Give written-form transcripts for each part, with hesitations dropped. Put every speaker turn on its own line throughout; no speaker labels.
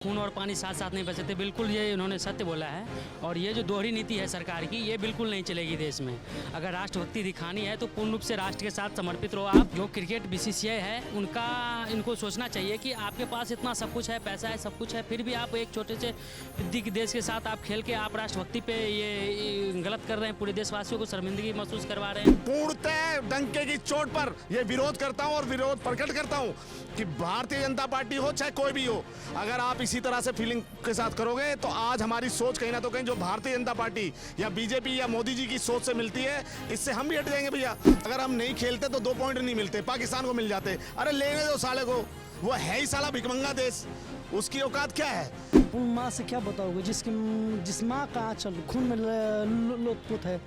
खून और पानी साथ साथ नहीं बह सकते, बिल्कुल ये इन्होंने सत्य बोला है। और ये जो दोहरी नीति है सरकार की, ये बिल्कुल नहीं चलेगी देश में। अगर राष्ट्रभक्ति दिखानी है तो पूर्ण रूप से राष्ट्र के साथ समर्पित रहो आप। जो क्रिकेट बीसीसीआई है उनका इनको सोचना चाहिए कि आपके पास इतना सब कुछ है, पैसा है, सब कुछ है, फिर भी आप एक छोटे से देश के साथ आप खेल के आप राष्ट्रभक्ति पे ये गलत कर रहे हैं। पूरे देशवासियों को शर्मिंदगी महसूस करवा रहे हैं।
पूर्णतः डंके की चोट पर यह विरोध करता हूं और विरोध प्रकट करता हूं कि भारतीय जनता पार्टी हो चाहे कोई भी हो, अगर आप इसी तरह से फीलिंग के साथ करोगे तो आज हमारी सोच कहीं ना तो कहीं जो भारतीय जनता पार्टी या बीजेपी या मोदी जी की सोच से मिलती है, इससे हम भी हट जाएंगे भैया। अगर हम नहीं खेलते तो 2 पॉइंट नहीं मिलते, पाकिस्तान को मिल जाते। अरे लेने दो साले को, वो है ही साला भिखमंगा देश, उसकी औकात क्या है?
माँ से क्या बताओगे जिस माँ का आंचल खून में लोथपोथ है,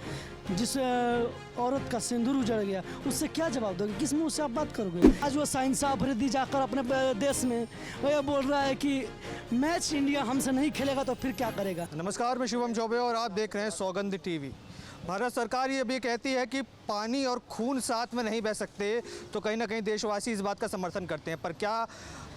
जिस औरत का सिंदूर उजड़ गया, उससे क्या जवाब दोगे? किस मुंह से आप बात करोगे? आज वो साइंसा अफरीदी जाकर अपने देश में वो बोल रहा है कि मैच इंडिया हमसे नहीं खेलेगा तो फिर क्या करेगा।
नमस्कार, मैं शिवम चौबे और आप देख रहे हैं सौगंध टीवी। भारत सरकार ये भी कहती है कि पानी और खून साथ में नहीं बह सकते, तो कहीं ना कहीं देशवासी इस बात का समर्थन करते हैं। पर क्या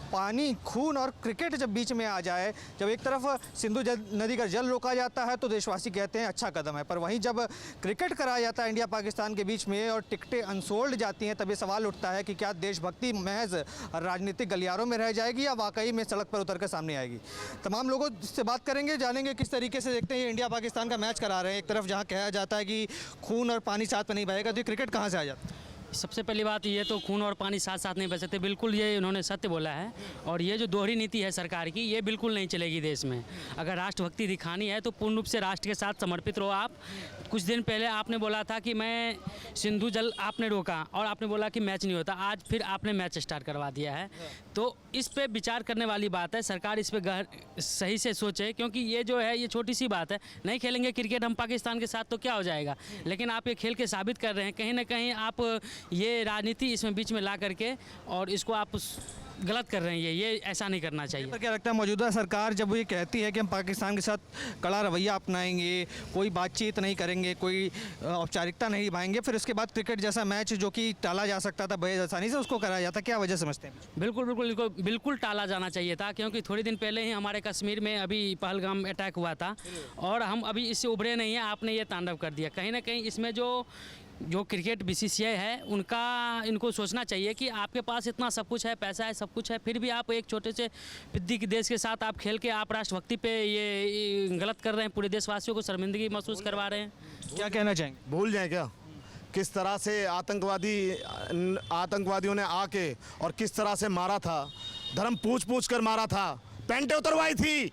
पानी, खून और क्रिकेट जब बीच में आ जाए, जब एक तरफ सिंधु नदी का जल रोका जाता है तो देशवासी कहते हैं अच्छा कदम है, पर वहीं जब क्रिकेट कराया जाता है इंडिया पाकिस्तान के बीच में और टिकटें अनसोल्ड जाती हैं, तब ये सवाल उठता है कि क्या देशभक्ति महज राजनीतिक गलियारों में रह जाएगी या वाकई में सड़क पर उतर कर सामने आएगी। तमाम लोगों से बात करेंगे, जानेंगे किस तरीके से देखते हैं इंडिया पाकिस्तान का मैच करा रहे हैं। एक तरफ जहाँ कहा जाता है कि खून और पानी साथ में नहीं बहेगा, तो क्रिकेट कहाँ से आ जाता है?
सबसे पहली बात ये तो खून और पानी साथ साथ नहीं बह सकते, बिल्कुल ये इन्होंने सत्य बोला है। और ये जो दोहरी नीति है सरकार की, ये बिल्कुल नहीं चलेगी देश में। अगर राष्ट्रभक्ति दिखानी है तो पूर्ण रूप से राष्ट्र के साथ समर्पित रहो आप। कुछ दिन पहले आपने बोला था कि मैं सिंधु जल आपने रोका और आपने बोला कि मैच नहीं होता, आज फिर आपने मैच स्टार्ट करवा दिया है। तो इस पे विचार करने वाली बात है, सरकार इस पे सही से सोचे, क्योंकि ये जो है ये छोटी सी बात है। नहीं खेलेंगे क्रिकेट हम पाकिस्तान के साथ तो क्या हो जाएगा, लेकिन आप ये खेल के साबित कर रहे हैं। कहीं ना कहीं आप ये राजनीति इसमें बीच में ला करके और इसको आप गलत कर रहे हैं। ये ऐसा नहीं करना चाहिए।
पर क्या लगता है मौजूदा सरकार जब ये कहती है कि हम पाकिस्तान के साथ कड़ा रवैया अपनाएंगे, कोई बातचीत नहीं करेंगे, कोई औपचारिकता नहीं निभाएंगे, फिर उसके बाद क्रिकेट जैसा मैच जो कि टाला जा सकता था बड़े आसानी से उसको कराया जाता, क्या वजह समझते हैं?
बिल्कुल टाला जाना चाहिए था, क्योंकि थोड़ी दिन पहले ही हमारे कश्मीर में अभी पहलगाम अटैक हुआ था और हम अभी इससे उभरे नहीं हैं। आपने ये तांडव कर दिया। कहीं ना कहीं इसमें जो क्रिकेट बीसीसीआई है इनको सोचना चाहिए कि आपके पास इतना सब कुछ है, पैसा है, सब कुछ है, फिर भी आप एक छोटे से देश के साथ आप खेल के आप राष्ट्रभक्ति पे ये गलत कर रहे हैं। पूरे देशवासियों को शर्मिंदगी महसूस करवा रहे हैं।
क्या कहना चाहेंगे?
भूल जाए क्या किस तरह से आतंकवादियों ने आके और किस तरह से मारा था, धर्म पूछ कर मारा था, पैंटें उतरवाई थी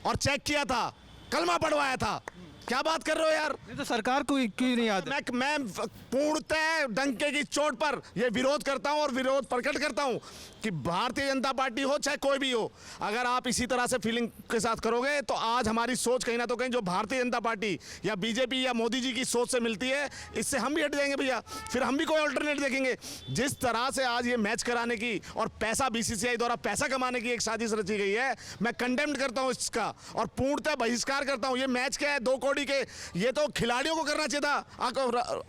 और चेक किया था, कलमा पढ़वाया था। क्या बात कर रहे हो यार?
ये तो सरकार को क्यों नहीं याद?
मैं पूर्णतः डंके की चोट पर यह विरोध करता हूं और विरोध प्रकट करता हूं कि भारतीय जनता पार्टी हो चाहे कोई भी हो, अगर आप इसी तरह से फीलिंग के साथ करोगे तो आज हमारी सोच कहीं ना तो कहीं जो भारतीय जनता पार्टी या बीजेपी या मोदी जी की सोच से मिलती है, इससे हम भी हट जाएंगे भैया। फिर हम भी कोई अल्टरनेट देखेंगे। जिस तरह से आज ये मैच कराने की और पैसा बीसीसीआई द्वारा पैसा कमाने की एक साजिश रची गई है, मैं कंडेम्ड करता हूं इसका और पूर्णतः बहिष्कार करता हूं। ये मैच क्या है 2 कौड़ी के, ये तो खिलाड़ियों को करना चाहिए था।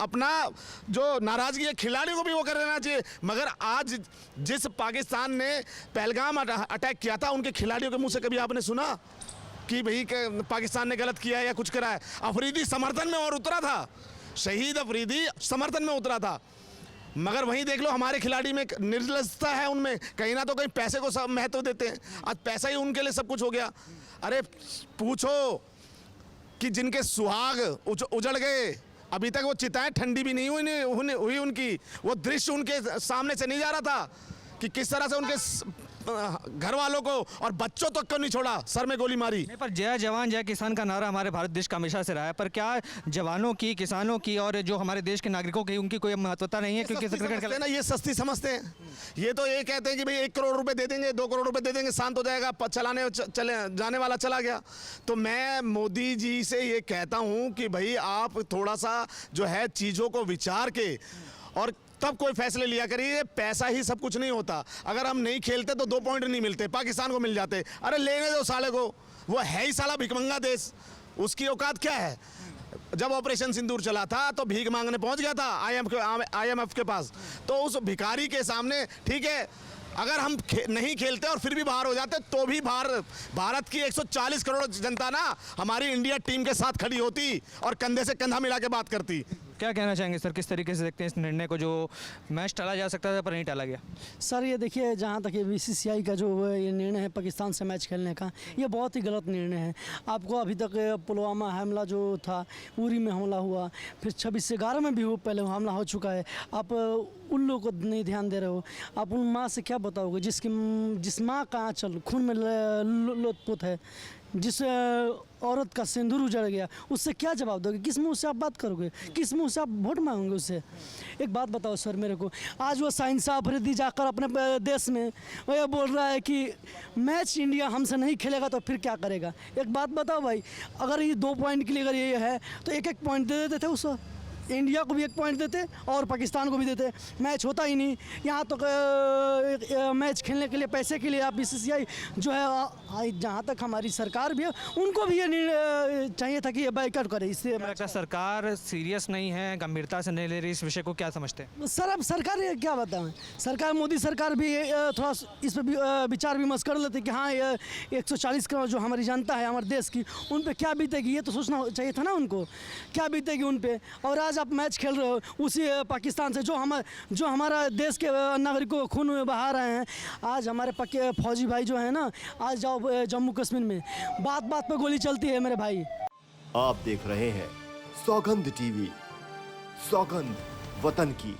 अपना जो नाराजगी है खिलाड़ियों को भी वो करना चाहिए, मगर आज जिस पाकिस्तान ने पहलगाम अटैक किया था, उनके खिलाड़ियों के मुंह से कभी आपने सुना कि भाई पाकिस्तान ने गलत किया है या कुछ करा है? अफरीदी समर्थन में और उतरा था, शहीद अफरीदी समर्थन में उतरा था। मगर वहीं देख लो हमारे खिलाड़ी में निर्लजता है, उनमें कहीं ना तो कहीं पैसे को सब महत्व देते हैं। आज पैसा ही उनके लिए सब कुछ हो गया। अरे पूछो कि जिनके सुहाग उजड़ गए, अभी तक वो चिताएं ठंडी भी नहीं हुई उनकी, वो दृश्य उनके सामने से नहीं जा रहा था कि किस तरह से उनके घर वालों को और बच्चों तक को नहीं छोड़ा, सर में गोली मारी।
नहीं, पर जय जवान जय किसान का नारा हमारे भारत देश का हमेशा से रहा है, पर क्या जवानों की, किसानों की और जो हमारे देश के नागरिकों की उनकी कोई महत्वता नहीं है? क्योंकि क्रिकेट
ना ये सस्ती समझते हैं। ये तो ये कहते हैं कि भाई 1 करोड़ रुपए दे देंगे, 2 करोड़ रुपए दे देंगे, शांत हो जाएगा, चले जाने वाला चला गया। तो मैं मोदी जी से ये कहता हूं कि भाई आप थोड़ा सा जो है चीज़ों को विचार के और तब कोई फैसले लिया करिए। पैसा ही सब कुछ नहीं होता। अगर हम नहीं खेलते तो 2 पॉइंट नहीं मिलते, पाकिस्तान को मिल जाते। अरे लेने दो साले को, वो है ही साला भिखमंगा देश, उसकी औकात क्या है? जब ऑपरेशन सिंदूर चला था तो भीख मांगने पहुंच गया था IMF के पास, तो उस भिखारी के सामने ठीक है अगर हम नहीं खेलते और फिर भी बाहर हो जाते तो भी भारत की 140 करोड़ जनता ना हमारी इंडिया टीम के साथ खड़ी होती और कंधे से कंधा मिला के बात करती।
क्या कहना चाहेंगे सर, किस तरीके से देखते हैं इस निर्णय को, जो मैच टाला जा सकता था पर नहीं टाला गया?
सर ये देखिए, जहाँ तक ये बीसीसीआई का जो ये निर्णय है पाकिस्तान से मैच खेलने का, ये बहुत ही गलत निर्णय है। आपको अभी तक पुलवामा हमला जो था, उरी में हमला हुआ, फिर 26/11 में भी पहले हमला हो चुका है। आप उन लोगों को नहीं ध्यान दे रहे हो। आप उन माँ से क्या बताओगे जिस माँ का आँचल खून में लोथपोत है, जिस औरत का सिंदूर उजड़ गया, उससे क्या जवाब दोगे? किस मुंह से आप बात करोगे? किस मुंह से आप वोट मांगोगे उससे? एक बात बताओ सर मेरे को, आज वो साइंसा अफरीदी जाकर अपने देश में वो ये बोल रहा है कि मैच इंडिया हमसे नहीं खेलेगा तो फिर क्या करेगा? एक बात बताओ भाई, अगर ये 2 पॉइंट के लिए अगर ये है तो एक पॉइंट दे देते थे उस इंडिया को भी 1 पॉइंट देते और पाकिस्तान को भी देते। मैच होता ही नहीं। यहाँ तो मैच खेलने के लिए, पैसे के लिए आप बीसीसीआई जो है, जहाँ तक हमारी सरकार भी है, उनको भी ये चाहिए था कि ये बाइकआउट करे। इससे
मुझे लगता है सरकार सीरियस नहीं है, गंभीरता से नहीं ले रही इस विषय को, क्या समझते हैं?
सर अब सरकार ये क्या बताएं, सरकार मोदी सरकार भी थोड़ा इस पर विचार विमर्श कर लेते कि हाँ ये 140 करोड़ जो हमारी जनता है हमारे देश की, उन पे क्या बीतेगी, ये तो सोचना चाहिए था ना उनको, क्या बीतेगी उन पे। और आज आप मैच खेल रहे हो उसी पाकिस्तान से जो हमारा देश के नागरिकों को खून में बहा रहे हैं। आज हमारे पक्के फौजी भाई जो है ना, आज जाओ जम्मू कश्मीर में, बात बात पे गोली चलती है मेरे भाई।
आप देख रहे हैं सौगंध टीवी, सौगंध वतन की।